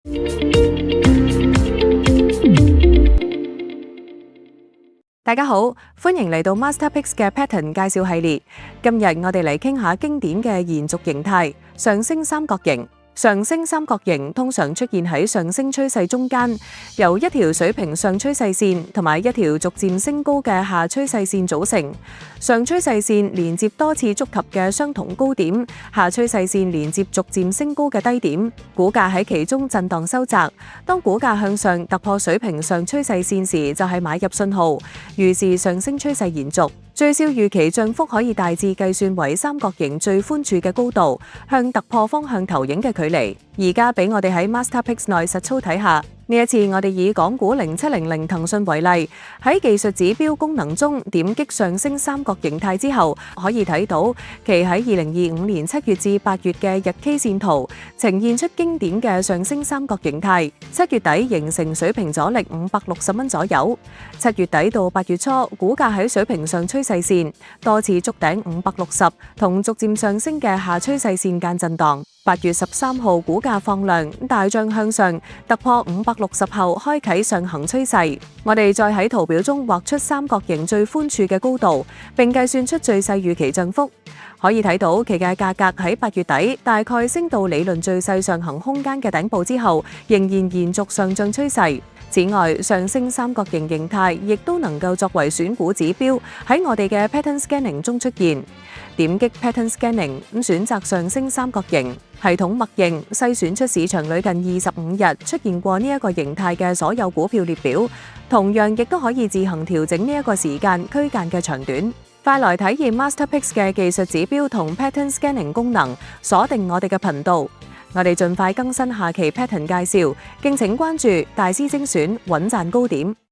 大家好，歡迎嚟到 MasterPicks 嘅 Pattern 介紹系列。今日我哋嚟傾下經典嘅延續形態——上升三角形。上升三角形通常出現喺上升趨勢中間，由一條水平上趨勢線同埋一條逐漸升高嘅下趨勢線組成。上趨勢線連接多次觸及嘅相同高點，下趨勢線連接逐漸升高嘅低點，股價喺其中震盪收窄。當股價向上突破水平上趨勢線時，就係買入信號，預示上升趨勢延續。最少預期漲幅可以大致計算為三角形最寬處嘅高度向突破方向投影嘅距離。而家俾我哋喺 MasterPicks 內實操睇下。呢一次我哋以港股0700騰訊為例，喺技術指標功能中點擊上升三角形態之後，可以睇到其喺2025年7月至8月嘅日 K 線圖呈現出經典嘅上升三角形態。7月底形成水平阻力560蚊左右，7月底到8月初股價喺水平上趨勢線多次觸頂560同逐漸上升嘅下趨勢線間震盪。8月13號股價放量大漲向上，突破560後開啟上行趨勢。我哋再喺圖表中畫出三角形最寬處嘅高度，並計算出最細預期漲幅。可以睇到其嘅價格喺8月底大概升到理論最細上行空間嘅頂部之後，仍然延續上漲趨勢。此外，上升三角形形態亦都能夠作為選股指標，喺我哋嘅 Pattern Scanning 中出現。點擊 Pattern Scanning，選擇上升三角形，系統默認篩選出市場裏近25日出現過呢一個形態嘅所有股票列表，同樣亦都可以自行調整呢一個時間區間嘅長短。快來體驗 MasterPicks 嘅技術指標同 Pattern Scanning 功能，鎖定我哋嘅頻道。我哋盡快更新下期 Pattern 介紹，敬請關注大師精選，穩賺高點。